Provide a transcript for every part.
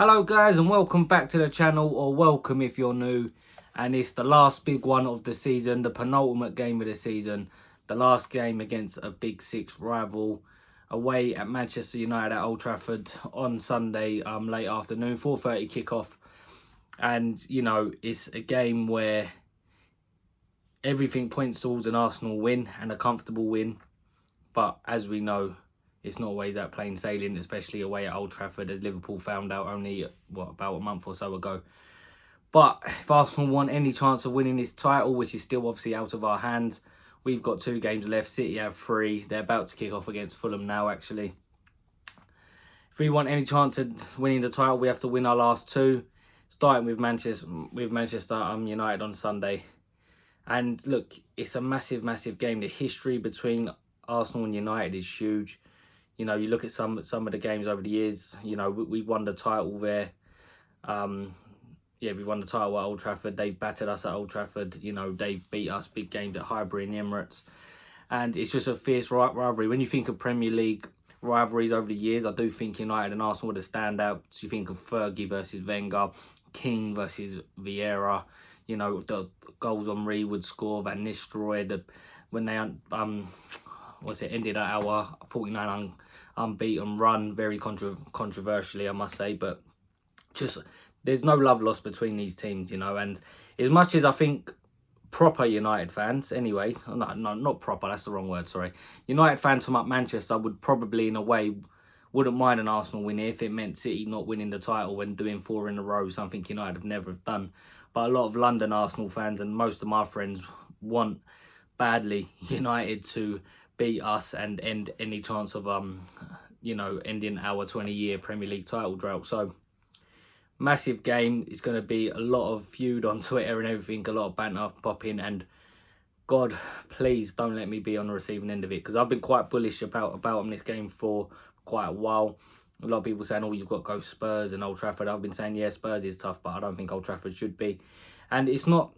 Hello guys and welcome back to the channel, or welcome if you're new. And it's the last big one of the season, the penultimate game of the season, the last game against a Big Six rival away at Manchester United at Old Trafford on Sunday late afternoon, 4:30 kickoff. And you know, it's a game where everything points towards an Arsenal win and a comfortable win, but as we know, it's not always that plain sailing, especially away at Old Trafford, as Liverpool found out only, about a month or so ago. But if Arsenal want any chance of winning this title, which is still obviously out of our hands, we've got 2 games left. City have 3. They're about to kick off against Fulham now, actually. If we want any chance of winning the title, we have to win our last 2, starting with Manchester United on Sunday. And look, it's a massive, massive game. The history between Arsenal and United is huge. You know, you look at some of the games over the years. You know, we've won the title there. We won the title at Old Trafford. They've battered us at Old Trafford. You know, they beat us big games at Highbury and the Emirates. And it's just a fierce rivalry. When you think of Premier League rivalries over the years, I do think United and Arsenal were the standouts. You think of Fergie versus Wenger, King versus Vieira. You know, the goals Henry would score, Van Nistelrooy, when they ended at our 49 unbeaten run, very controversially, I must say. But just, there's no love lost between these teams, you know. And as much as I think proper United fans, anyway, no, not proper, that's the wrong word, sorry. United fans from up Manchester would probably, in a way, wouldn't mind an Arsenal win if it meant City not winning the title when doing 4 in a row, something United have never done. But a lot of London Arsenal fans and most of my friends want badly United to beat us and end any chance of ending our 20-year Premier League title drought. So massive game. It's going to be a lot of feud on Twitter and everything, a lot of banter popping, and God, please don't let me be on the receiving end of it, because I've been quite bullish about this game for quite a while. A lot of people saying, oh, you've got to go Spurs and Old Trafford. I've been saying, yeah, Spurs is tough, but I don't think Old Trafford should be. And it's not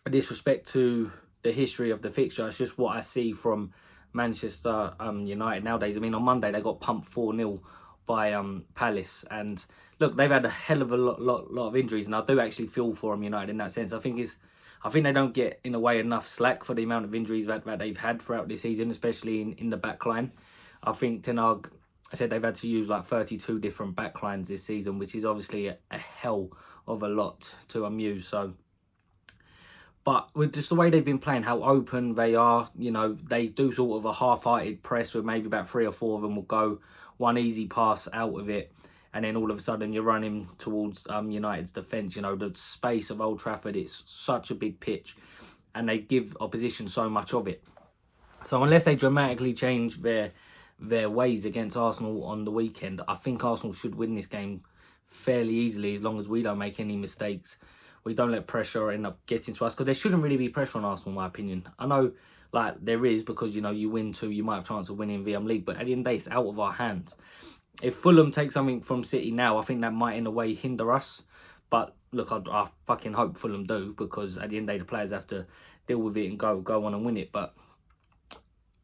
a disrespect to the history of the fixture. It's just what I see from Manchester United nowadays. I mean, on Monday, they got pumped 4-0 by Palace. And look, they've had a hell of a lot of injuries. And I do actually feel for them, United, in that sense. I think they don't get, in a way, enough slack for the amount of injuries that they've had throughout this season, especially in the back line. I think Ten Hag, I said they've had to use like 32 different backlines this season, which is obviously a hell of a lot to amuse. So, but with just the way they've been playing, how open they are, you know, they do sort of a half-hearted press where maybe about 3 or 4 of them will go one easy pass out of it, and then all of a sudden you're running towards United's defence. You know, the space of Old Trafford, it's such a big pitch, and they give opposition so much of it. So unless they dramatically change their ways against Arsenal on the weekend, I think Arsenal should win this game fairly easily, as long as we don't make any mistakes. We don't let pressure end up getting to us, because there shouldn't really be pressure on Arsenal, in my opinion. I know, like, there is, because, you know, you win 2, you might have a chance of winning VM League, but at the end of the day, it's out of our hands. If Fulham take something from City now, I think that might, in a way, hinder us. But look, I fucking hope Fulham do, because at the end of the day, the players have to deal with it and go on and win it. But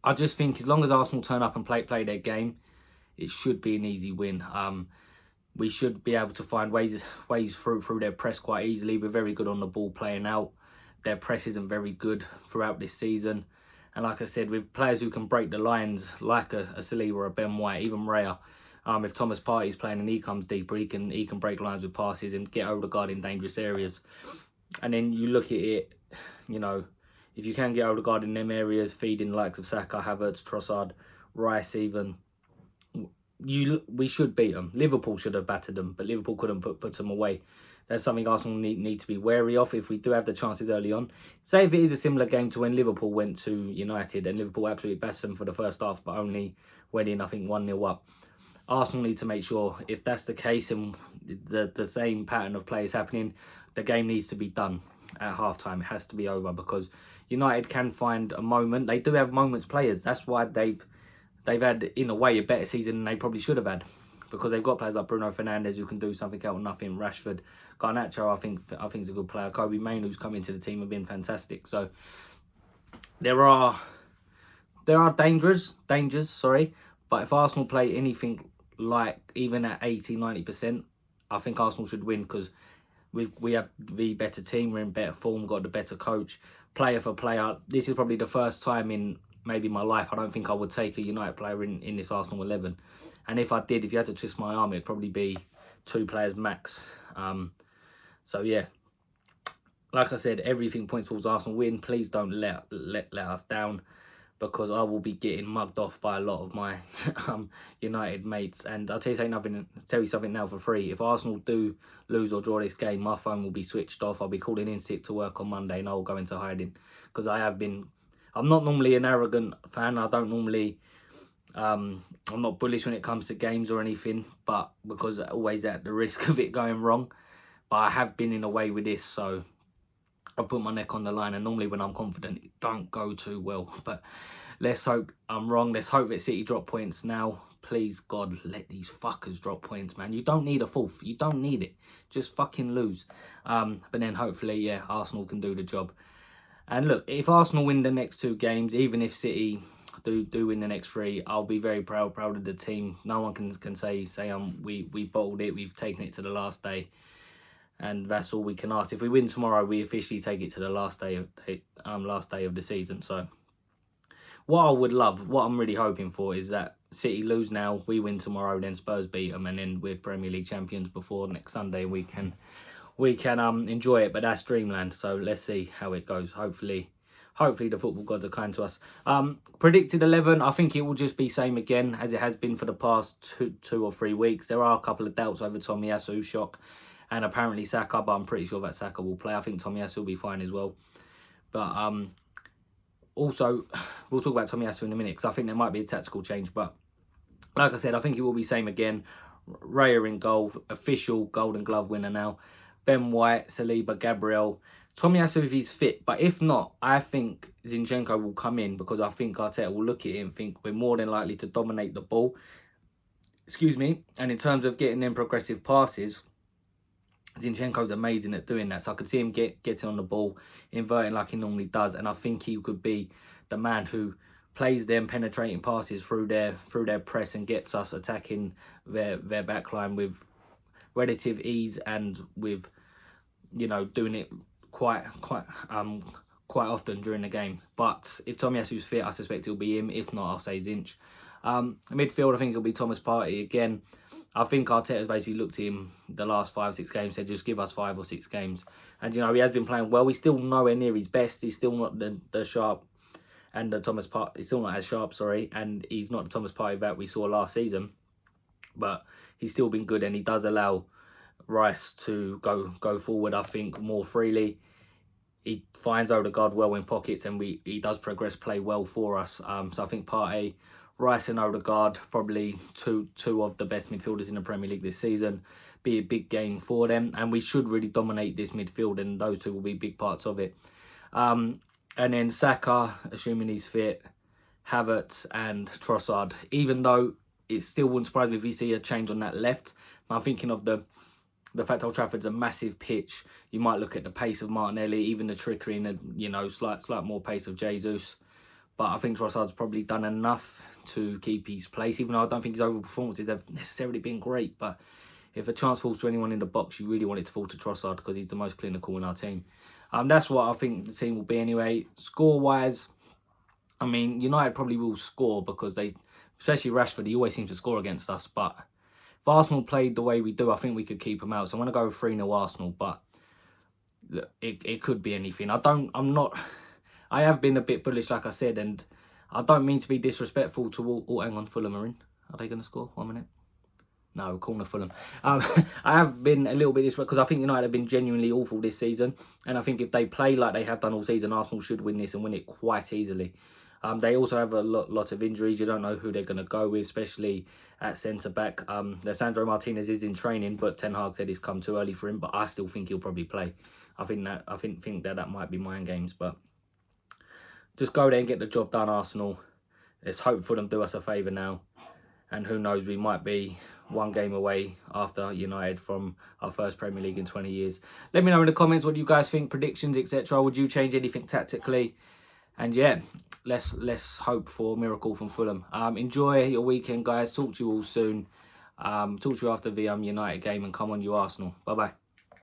I just think as long as Arsenal turn up and play their game, it should be an easy win. We should be able to find ways through their press quite easily. We're very good on the ball playing out. Their press isn't very good throughout this season. And like I said, with players who can break the lines, like a Saliba or a Ben White, even Raya, if Thomas Partey's playing and he comes deeper, he can break lines with passes and get Odegaard in dangerous areas. And then you look at it, you know, if you can get Odegaard in them areas, feeding the likes of Saka, Havertz, Trossard, Rice even, we should beat them. Liverpool should have battered them, but Liverpool couldn't put them away. That's something Arsenal need to be wary of if we do have the chances early on. Say if it is a similar game to when Liverpool went to United and Liverpool absolutely battered them for the first half, but only went in, I think, 1-0 up. Arsenal need to make sure, if that's the case and the same pattern of play is happening, the game needs to be done at halftime. It has to be over, because United can find a moment. They do have moments players. That's why they've had, in a way, a better season than they probably should have had, because they've got players like Bruno Fernandes who can do something out of nothing. Rashford, Garnacho, I think is a good player. Kobe Main, who's come into the team, have been fantastic. So there are dangers, sorry. But if Arsenal play anything like even at 80-90%, I think Arsenal should win because we have the better team. We're in better form, got the better coach. Player for player, this is probably the first time in maybe my life I don't think I would take a United player in this Arsenal 11. And if I did, if you had to twist my arm, it'd probably be 2 players max. So yeah, like I said, everything points towards Arsenal win. Please don't let us down, because I will be getting mugged off by a lot of my United mates. And I'll tell you something now for free. If Arsenal do lose or draw this game, my phone will be switched off. I'll be calling in sick to work on Monday and I'll go into hiding. Because I'm not normally an arrogant fan. I don't normally, I'm not bullish when it comes to games or anything. But because always at the risk of it going wrong. But I have been in a way with this, so I've put my neck on the line, and normally when I'm confident, it don't go too well. But let's hope I'm wrong. Let's hope that City drop points now. Please, God, let these fuckers drop points, man. You don't need a fourth. You don't need it. Just fucking lose. But then hopefully, yeah, Arsenal can do the job. And look, if Arsenal win the next 2 games, even if City do win the next 3, I'll be very proud of the team. No one can say we bottled it. We've taken it to the last day. And that's all we can ask. If we win tomorrow, we officially take it to the last day of the season. So what I would love, what I'm really hoping for, is that City lose now, we win tomorrow, then Spurs beat them, and then we're Premier League champions before next Sunday. We can enjoy it, but that's dreamland. So let's see how it goes. Hopefully the football gods are kind to us. Predicted 11, I think it will just be same again as it has been for the past two or 3 weeks. There are a couple of doubts over Tomiyasu shock. And apparently Saka, but I'm pretty sure that Saka will play. I think Tomiyasu will be fine as well. But also, we'll talk about Tomiyasu in a minute, because I think there might be a tactical change. But like I said, I think it will be same again. Raya in goal, official Golden Glove winner now. Ben White, Saliba, Gabriel. Tomiyasu if he's fit. But if not, I think Zinchenko will come in, because I think Arteta will look at it and think we're more than likely to dominate the ball. Excuse me. And in terms of getting them progressive passes, Zinchenko's amazing at doing that. So I could see him getting on the ball, inverting like he normally does. And I think he could be the man who plays them penetrating passes through their press and gets us attacking their backline with relative ease, and with, you know, doing it quite often during the game. But if Tomiyasu's fit, I suspect he'll be him. If not, I'll say Zinch. Midfield, I think it'll be Thomas Partey again. I think Arteta's basically looked at him the last 5-6 games, said just give us 5 or 6 games. And, you know, he has been playing well. He's still nowhere near his best. He's still not the sharp, and the Thomas Partey, he's still not as sharp, sorry. And he's not the Thomas Partey that we saw last season. But he's still been good, and he does allow Rice to go forward, I think, more freely. He finds Odegaard well in pockets, and he does progress play well for us. So I think Partey, Rice and Odegaard, probably two of the best midfielders in the Premier League this season. Be a big game for them, and we should really dominate this midfield, and those two will be big parts of it. And then Saka, assuming he's fit, Havertz and Trossard. Even though it still wouldn't surprise me if we see a change on that left. I'm thinking of the fact Old Trafford's a massive pitch. You might look at the pace of Martinelli, even the trickery and the, you know, slight more pace of Jesus. But I think Trossard's probably done enough to keep his place, even though I don't think his overall performances have necessarily been great. But if a chance falls to anyone in the box, you really want it to fall to Trossard, because he's the most clinical in our team. That's what I think the team will be anyway. Score-wise, I mean, United probably will score, because they, especially Rashford, he always seems to score against us. But if Arsenal played the way we do, I think we could keep them out. So I'm going to go 3-0 Arsenal, but it could be anything. I have been a bit bullish, like I said, and I don't mean to be disrespectful to all. Hang on, Fulham are in. Are they going to score? 1 minute. No, corner Fulham. I have been a little bit disrespectful, because I think United have been genuinely awful this season. And I think if they play like they have done all season, Arsenal should win this and win it quite easily. They also have a lot of injuries. You don't know who they're going to go with, especially at centre-back. Sandro Martinez is in training, but Ten Hag said he's come too early for him. But I still think he'll probably play. I think that might be mind games. But just go there and get the job done, Arsenal. Let's hope Fulham do us a favour now. And who knows, we might be 1 game away after United from our first Premier League in 20 years. Let me know in the comments what you guys think, predictions, etc. Would you change anything tactically? And yeah, let's hope for a miracle from Fulham. Enjoy your weekend, guys. Talk to you all soon. Talk to you after the United game, and come on, you Arsenal. Bye bye.